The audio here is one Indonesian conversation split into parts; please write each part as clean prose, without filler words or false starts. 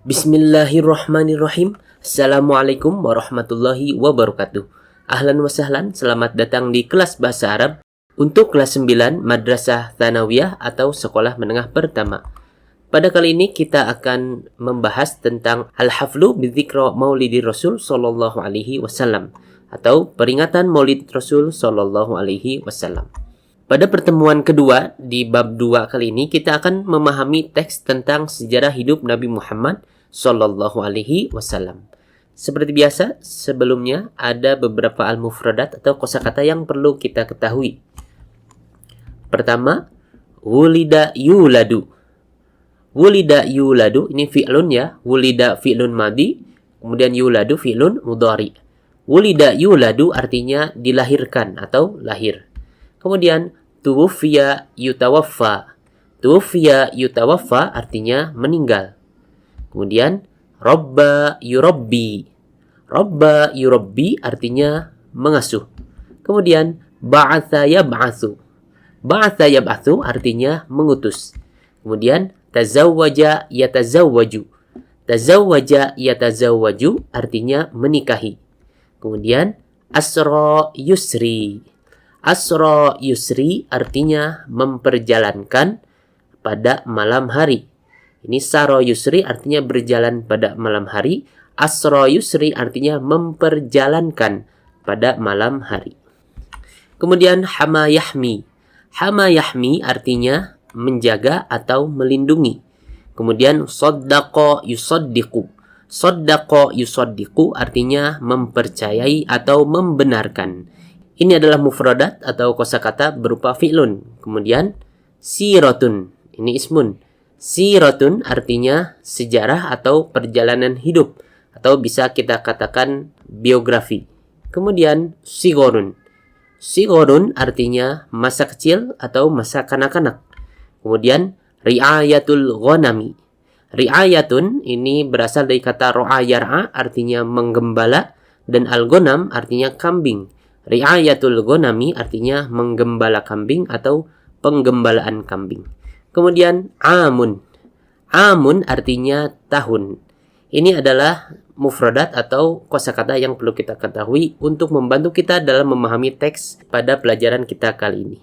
Bismillahirrahmanirrahim. Assalamualaikum warahmatullahi wabarakatuh. Ahlan wa sahlan, selamat datang di kelas bahasa Arab untuk kelas 9 Madrasah Tsanawiyah atau sekolah menengah pertama. Pada kali ini kita akan membahas tentang Al-Haflu bidzikra Maulidi Rasul sallallahu alaihi wasallam atau peringatan Maulid Rasul sallallahu alaihi wasallam. Pada pertemuan kedua di bab 2 kali ini kita akan memahami teks tentang sejarah hidup Nabi Muhammad sallallahu alaihi wasallam. Seperti biasa, sebelumnya ada beberapa al-mufradat atau kosakata yang perlu kita ketahui. Pertama, wulida yuladu. Wulida yuladu ini fi'lun ya. Wulida fi'lun madi, kemudian yuladu fi'lun mudhari. Wulida yuladu artinya dilahirkan atau lahir. Kemudian tuwfiya yutawaffa. Tuwfiya yutawaffa artinya meninggal. Kemudian robba yurabbi. Robba yurabbi artinya mengasuh. Kemudian ba'atha yab'atsu. Ba'atha yab'atsu artinya mengutus. Kemudian tazawwaja yatazawwaju. Tazawwaja yatazawwaju artinya menikahi. Kemudian asra yusri. Asra yusri artinya memperjalankan pada malam hari. Ini saro yusri artinya berjalan pada malam hari. Asra yusri artinya memperjalankan pada malam hari. Kemudian hama yahmi. Hama yahmi artinya menjaga atau melindungi. Kemudian saddaqa yusaddiqu. Saddaqa yusaddiqu artinya mempercayai atau membenarkan. Ini adalah mufradat atau kosakata berupa fi'lun. Kemudian siratun. Ini ismun. Siratun artinya sejarah atau perjalanan hidup atau bisa kita katakan biografi. Kemudian sigorun. Sigorun artinya masa kecil atau masa kanak-kanak. Kemudian ri'ayatul ghanami. Ri'ayatun ini berasal dari kata ro'a yar'a artinya menggembala dan al-ghanam artinya kambing. Ri'ayatul ghanami artinya menggembala kambing atau penggembalaan kambing. Kemudian amun. Amun artinya tahun. Ini adalah mufradat atau kosakata yang perlu kita ketahui untuk membantu kita dalam memahami teks pada pelajaran kita kali ini.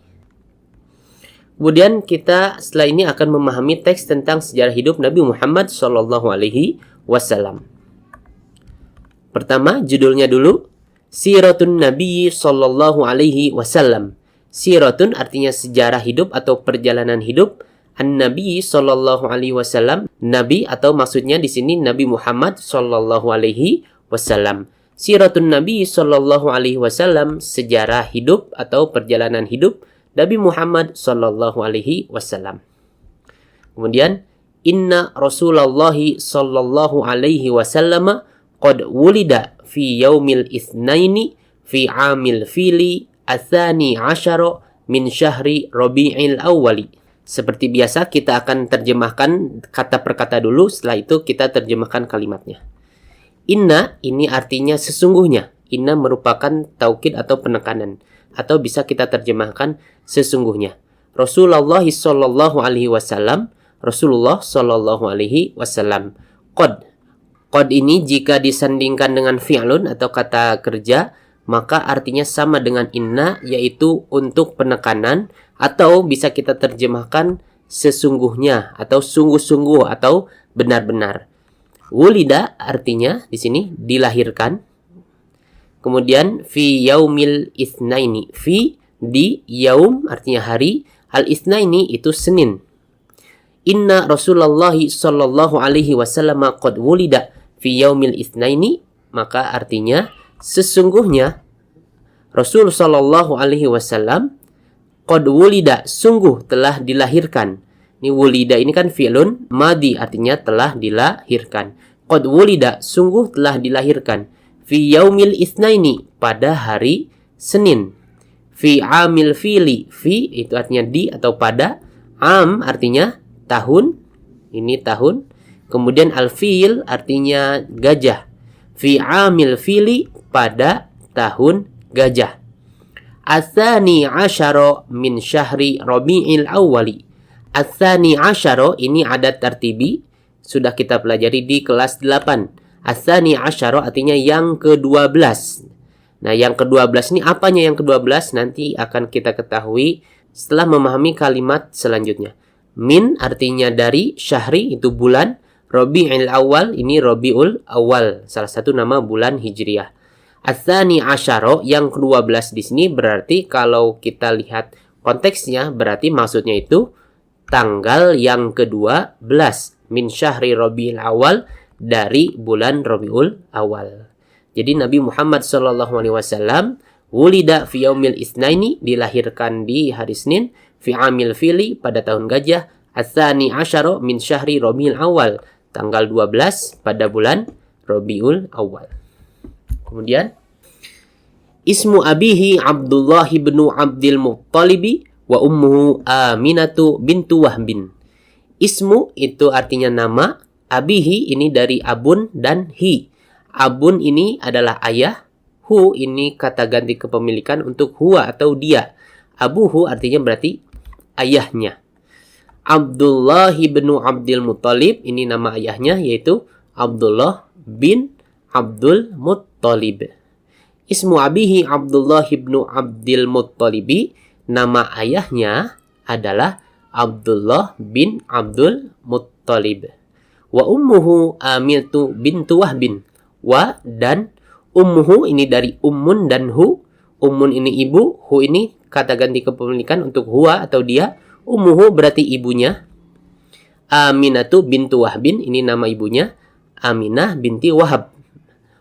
Kemudian kita setelah ini akan memahami teks tentang sejarah hidup Nabi Muhammad sallallahu alaihi wasallam. Pertama, judulnya dulu, Siratun Nabi sallallahu alaihi wasallam. Siratun artinya sejarah hidup atau perjalanan hidup An-Nabi sallallahu alaihi wasallam. Nabi atau maksudnya di sini Nabi Muhammad sallallahu alaihi wasallam. Siratun Nabi sallallahu alaihi wasallam, sejarah hidup atau perjalanan hidup Nabi Muhammad sallallahu alaihi wasallam. Kemudian inna Rasulullah sallallahu alaihi wasallam qad wulida fi yaumil itsnaini fi amil fili atsani asyara min syahri Rabi'il awwali. Seperti biasa kita akan terjemahkan kata per kata dulu, setelah itu kita terjemahkan kalimatnya. Inna ini artinya sesungguhnya. Inna merupakan taukid atau penekanan atau bisa kita terjemahkan sesungguhnya. Rasulullah sallallahu alaihi wasallam, Rasulullah sallallahu alaihi wasallam. Qad. Qad ini jika disandingkan dengan fi'lun atau kata kerja, maka artinya sama dengan inna, yaitu untuk penekanan, atau bisa kita terjemahkan sesungguhnya atau sungguh-sungguh atau benar-benar. Wulida artinya di sini dilahirkan. Kemudian fi yaumil itsnaini. Fi di yaum artinya hari, al itsnaini itu Senin. Inna Rasulullah sallallahu alaihi wasallam qad wulida fi yaumil itsnaini, maka artinya sesungguhnya Rasul sallallahu alaihi wasallam qad wulida, sungguh telah dilahirkan. Ini wulida ini kan fi'lun madi artinya telah dilahirkan. Qad wulida, sungguh telah dilahirkan. Fi yaumil itsnaini, pada hari Senin. Fi amil fili, fi itu artinya di atau pada. Am artinya tahun. Ini tahun. Kemudian al-fil artinya gajah. Fi amil fili, pada tahun gajah. Atsani asyara min syahri Rabi'il awwali. Atsani asyara ini adat tartibi, sudah kita pelajari di kelas 8. Ats-tsani asyara artinya yang ke-12. Nah, yang ke-12 ini apanya yang ke-12? Nanti akan kita ketahui setelah memahami kalimat selanjutnya. Min artinya dari, syahri itu bulan, Rabi'ul Awal ini Rabiul Awal, salah satu nama bulan Hijriah. Ats-tsani asyara yang ke-12 di sini berarti kalau kita lihat konteksnya berarti maksudnya itu tanggal yang ke-12 min syahri Rabiul Awal, dari bulan Rabiul Awal. Jadi Nabi Muhammad SAW wulida fi yaumil itsnaini, dilahirkan di hari Senin, fi amil fili pada tahun gajah, ats-tsani asyara min syahri Rabiul Awal, tanggal 12 pada bulan Rabiul Awal. Kemudian ismu abihi Abdullah bin Abdul Muttalib wa ummuhu Aminatu bintu Wahbin. Ismu itu artinya nama, abihi ini dari abun dan hi. Abun ini adalah ayah, hu ini kata ganti kepemilikan untuk huwa atau dia. Abuhu artinya berarti ayahnya. Abdullah bin Abdul Muttalib ini nama ayahnya yaitu Abdullah bin Abdul Muttalib. Ismu abihi Abdullah bin Abdul Muttalib, nama ayahnya adalah Abdullah bin Abdul Muttalib. Wa ummuhu Aminatu bintu Wahbin. Wa dan ummuhu ini dari ummun dan hu. Ummun ini ibu, hu ini kata ganti kepemilikan untuk huwa atau dia. Ummuhu berarti ibunya. Aminatu bintu Wahbin ini nama ibunya. Aminah binti Wahab.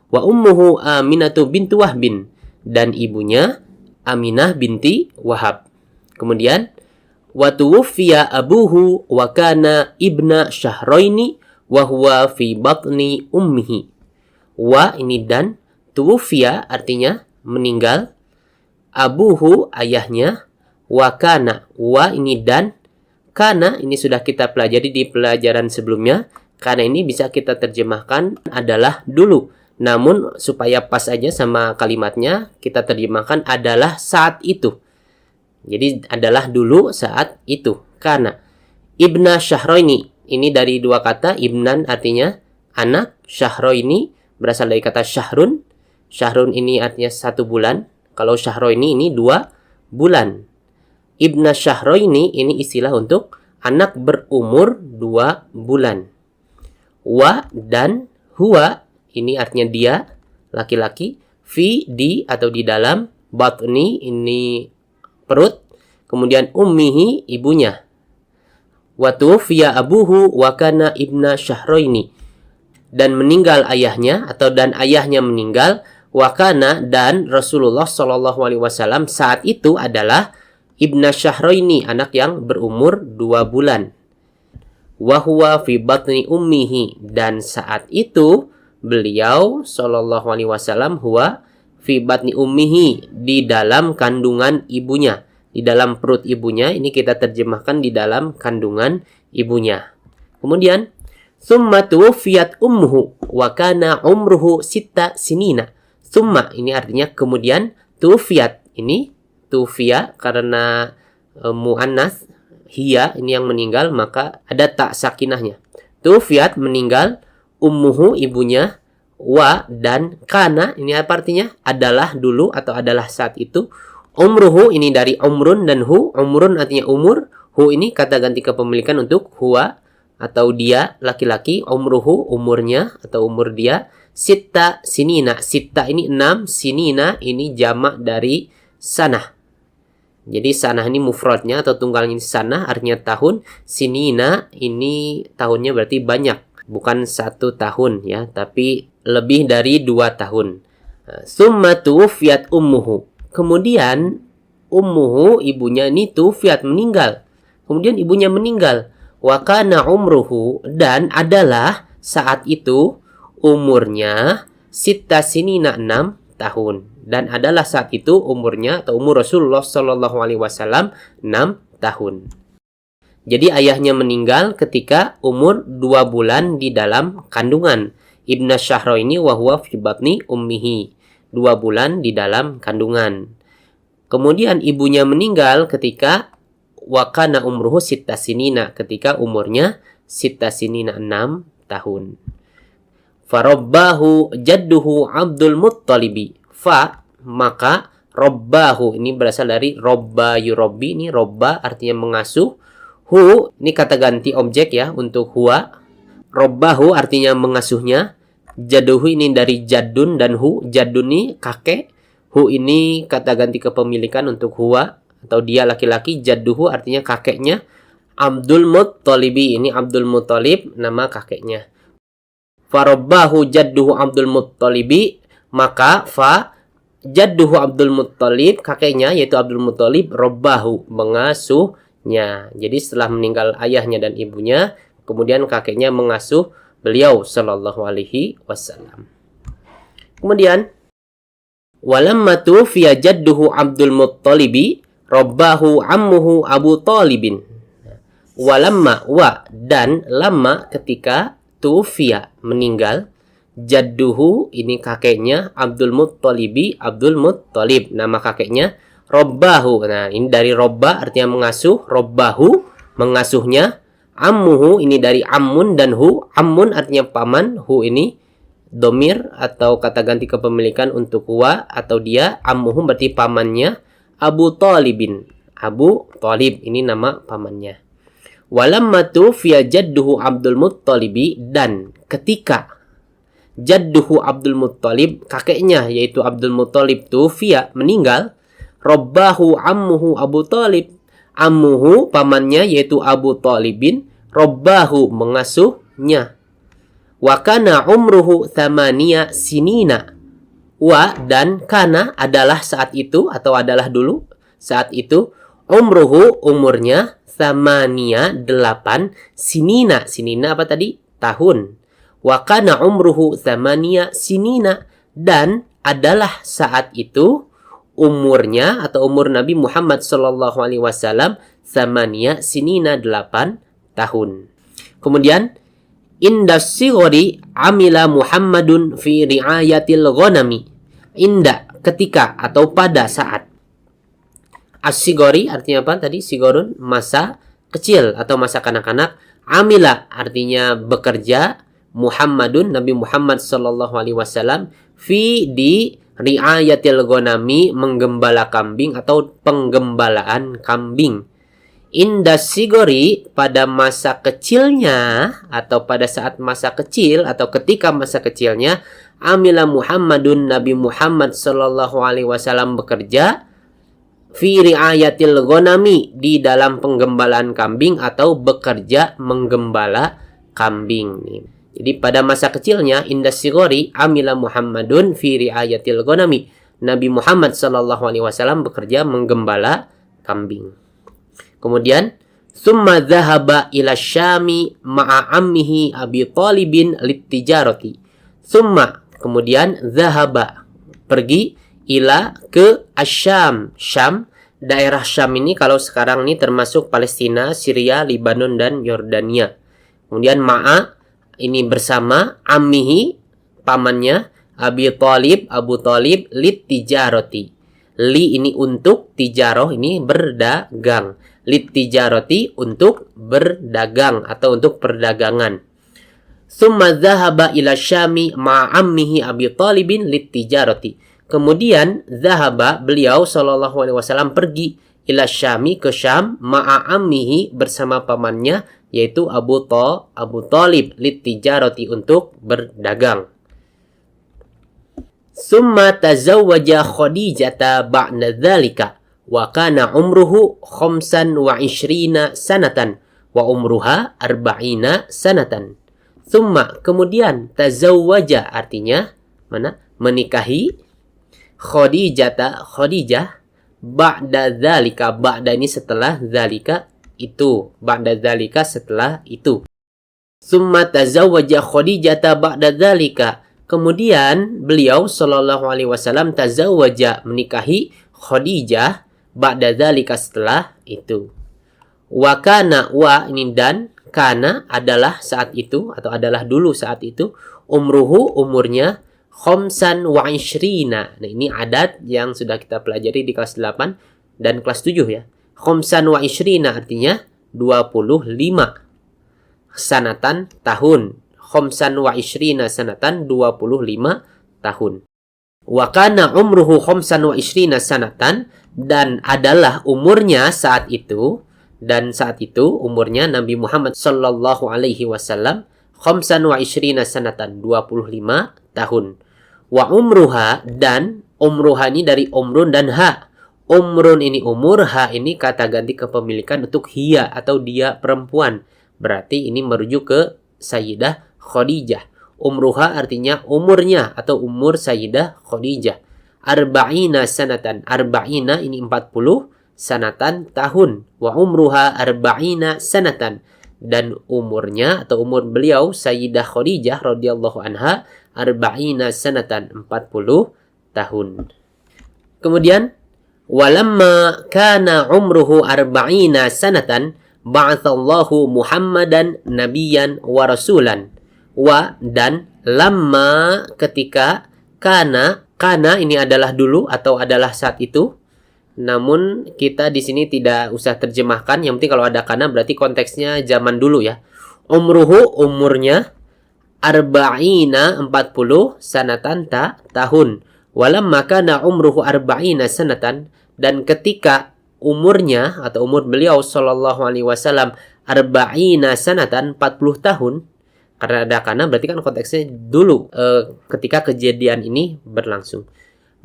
Wa ummuhu Aminatu bintu Wahbin, dan ibunya Aminah binti Wahab. Kemudian wa tuwfiya abuhu wa kana ibna syahraini wa huwa fi batni ummihi. Wa ini dan, tuwfiya artinya meninggal, abuhu ayahnya, wa kana, wa ini dan, kana ini sudah kita pelajari di pelajaran sebelumnya. Kana ini bisa kita terjemahkan adalah dulu. Namun supaya pas aja sama kalimatnya, kita terjemahkan adalah saat itu. Jadi adalah dulu saat itu. Karena ibna syahraini ini dari dua kata, ibnan artinya anak, syahraini berasal dari kata syahrun. Syahrun ini artinya 1 bulan. Kalau syahraini ini 2 bulan. Ibna syahraini ini istilah untuk anak berumur 2 bulan. Wa dan huwa ini artinya dia, laki-laki. Fi di atau di dalam. Batni ini perut. Kemudian ummihi ibunya. Wa tuwfiya abuhu wa kana ibna syahraini, dan meninggal ayahnya atau dan ayahnya meninggal. Wa kana dan Rasulullah SAW saat itu adalah ibna syahraini, anak yang berumur 2 bulan. Wa huwa fi batni ummihi, dan saat itu beliau SAW huwa fi batni ummihi, di dalam kandungan ibunya, di dalam perut ibunya. Ini kita terjemahkan di dalam kandungan ibunya. Kemudian summa tuwfiyat ummuhu wa kana umruhu 6 sinina. Summa ini artinya kemudian, tuwfiyat ini tuwfiya karena muannas, hiya ini yang meninggal, maka ada tak sakinahnya. Tuwfiyat meninggal, ummuhu ibunya, wa dan kana ini apa artinya? Adalah dulu atau adalah saat itu. Umruhu ini dari umrun dan hu. Umrun artinya umur, hu ini kata ganti kepemilikan untuk huwa atau dia, laki-laki. Umruhu umurnya atau umur dia. Sitta sinina, sitta ini 6, sinina ini jamak dari sanah. Jadi sanah ini mufradnya atau tunggalnya sanah artinya tahun. Sinina ini tahunnya berarti banyak, bukan 1 tahun ya, tapi lebih dari 2 tahun. Summa tuwfiyat ummuhu. Kemudian ummuhu ibunya ini tuwfiyat meninggal. Kemudian ibunya meninggal. Wa kana umruhu, dan adalah saat itu umurnya 6 sinina 6 tahun. Dan adalah saat itu umurnya atau umur Rasulullah SAW 6 tahun. Jadi ayahnya meninggal ketika umur 2 bulan di dalam kandungan. Ibna syahraini wa huwa fi batni ummihi. 2 bulan di dalam kandungan. Kemudian ibunya meninggal ketika wa kana umruhu 6 sinina, ketika umurnya 6 sinina 6 tahun. Farabbahu jadduhu Abdul Muttalibi. Maka robbahu ini berasal dari robba yurabbi, ini robba artinya mengasuh. Ini kata ganti objek ya untuk huwa. Robbahu artinya mengasuhnya. Jadduhu ini dari jaddun dan hu. Jaddun ini kakek. Hu ini kata ganti kepemilikan untuk huwa atau dia laki-laki. Jadduhu artinya kakeknya. Abdul Muttalibi ini Abdul Muttalib nama kakeknya. Farabbahu jadduhu Abdul Muttalibi, maka jadduhu Abdul Muttalib, kakeknya yaitu Abdul Muttalib, robbahu mengasuhnya. Jadi setelah meninggal ayahnya dan ibunya, kemudian kakeknya mengasuh beliau sallallahu alaihi wasallam. Kemudian walamma tufiya jadduhu Abdul Muttalibi, robbahu ammuhu Abu Talibin. Walamma dan lama ketika tufiya meninggal, jadduhu ini kakeknya Abdul Muttalibi, Abdul Muttalib nama kakeknya, robbahu. Nah, ini dari robba artinya mengasuh, robbahu mengasuhnya, ammuhu ini dari ammun dan hu. Ammun artinya paman, hu ini domir atau kata ganti kepemilikan untuk huwa atau dia. Ammuhu berarti pamannya, Abu Talibin. Abu Talib ini nama pamannya. Walamma tufiya jadduhu Abdul Muttalibi, dan ketika jadduhu Abdul Muttalib, kakeknya yaitu Abdul Muttalib tufiya meninggal, robbahu ammuhu Abu Talib, ammuhu pamannya yaitu Abu Talibin, robbahu mengasuhnya. Wa kana umruhu thamaniya sinina. Dan kana adalah saat itu atau adalah dulu saat itu, umruhu umurnya, thamaniya 8, sinina apa tadi? Tahun. Wa kana umruhu thamaniya sinina, dan adalah saat itu umurnya atau umur Nabi Muhammad sallallahu alaihi wasallam thamaniya sinina 8 tahun. Kemudian indas sigori amila Muhammadun fi riayatil ghanami. Inda ketika atau pada saat. As-sigori artinya apa tadi? Sigorun masa kecil atau masa kanak-kanak. Amila artinya bekerja. Muhammadun Nabi Muhammad sallallahu alaihi wasallam di riayatil ghanami menggembala kambing atau penggembalaan kambing. Inda sigori pada masa kecilnya atau pada saat masa kecil atau ketika masa kecilnya, amila Muhammadun Nabi Muhammad sallallahu alaihi wasallam bekerja fi riayatil ghanami di dalam penggembalaan kambing atau bekerja menggembala kambing. Jadi pada masa kecilnya indas sigori amila Muhammadun fi riayatil ghanami. Nabi Muhammad sallallahu alaihi wasallam bekerja menggembala kambing. Kemudian summa dhahaba ila Syami ma'a ammihi Abi Talibin litijarati. Summa kemudian dhahaba pergi ila ke Asyam. Syam, daerah Syam ini kalau sekarang ini termasuk Palestina, Syria, Lebanon dan Yordania. Kemudian ma'a ini bersama, ammihi pamannya, Abi Talib, Abu Talib, litijarati. Li ini untuk, tijaroh ini berdagang. Litijarati untuk berdagang atau untuk perdagangan. Summa dhahaba ila Syami ma'a ammihi Abi Talibin litijarati. Kemudian zahaba beliau sallallahu alaihi wasallam pergi ila Syami ke Syam ma'a ammihi bersama pamannya yaitu Abu Talib litijarati untuk berdagang. Summa tazawwaja Khadijata ba'da dzalika wa kana umruhu 25 sanatan wa umruha 40 sanatan. Summa kemudian tazawwaja artinya mana? Menikahi Khadijah ba'da dzalika. Ba'da ini setelah dzalika itu. Ba'da dzalika setelah itu. Summa tazawwaja Khadijata ba'da dzalika. Kemudian beliau sallallahu alaihi wasallam tazawwaja menikahi Khadijah ba'da dzalika setelah itu. Wa kana ini dan kana adalah saat itu atau adalah dulu saat itu umruhu umurnya khomsan wa ishrina. Nah, ini adat yang sudah kita pelajari di kelas 8 dan kelas 7 ya. Khomsan wa ishrina artinya 25 sanatan tahun. khamsan wa ishrina sanatan, 25 tahun. Wa kana umruhu khamsan wa ishrina sanatan, dan adalah umurnya saat itu, umurnya Nabi Muhammad sallallahu alaihi wasallam khamsan wa ishrina sanatan, 25 tahun. Wa umruha, dan umruha ini dari umrun dan ha. Umrun ini umur, ha ini kata ganti kepemilikan untuk hiya atau dia perempuan. Berarti ini merujuk ke Sayyidah Khadijah. Umruha artinya umurnya atau umur Sayyidah Khadijah. Arba'ina sanatan. Arba'ina ini 40, sanatan tahun. Wa umruha arba'ina sanatan. Dan umurnya atau umur beliau Sayyidah Khadijah radhiyallahu anha arba'ina sanatan, 40 tahun. Kemudian walamma kana umruhu arba'ina sanatan ba'athallahu Muhammadan nabiyyan wa rasulan. Wa, dan lamma, ketika, kana ini adalah dulu atau adalah saat itu. Namun kita di sini tidak usah terjemahkan, yang penting kalau ada kana berarti konteksnya zaman dulu ya. Umruhu, umurnya, arba'ina 40, sanatan tahun. Walamma kana umruhu arba'ina sanatan, dan ketika umurnya atau umur beliau sallallahu alaihi wasallam arba'ina sanatan, 40 tahun. Karena ada kana berarti kan konteksnya dulu ketika kejadian ini berlangsung.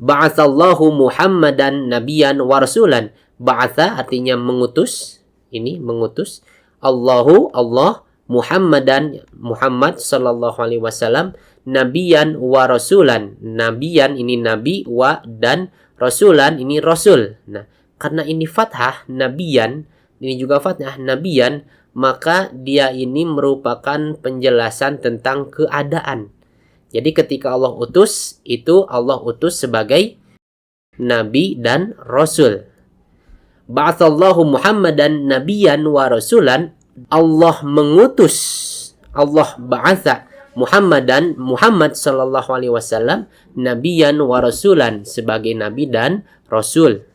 Ba'atsallahu Muhammadan nabiyyan wa rasulan. Ba'atha artinya mengutus, ini mengutus. Allah Muhammadan, Muhammad sallallahu alaihi wasallam, nabiyan wa rasulan. Nabiyan ini nabi, wa dan rasulan ini rasul. Nah, karena ini fathah nabiyan, ini juga fathah nabiyan, maka dia ini merupakan penjelasan tentang keadaan. Jadi ketika Allah utus, itu Allah utus sebagai nabi dan rasul. Ba'atsallahu Muhammadan nabiyan wa rasulan. Allah mengutus, Allah ba'atha Muhammad sallallahu alaihi wasallam nabiyan wa rasulan, sebagai nabi dan rasul.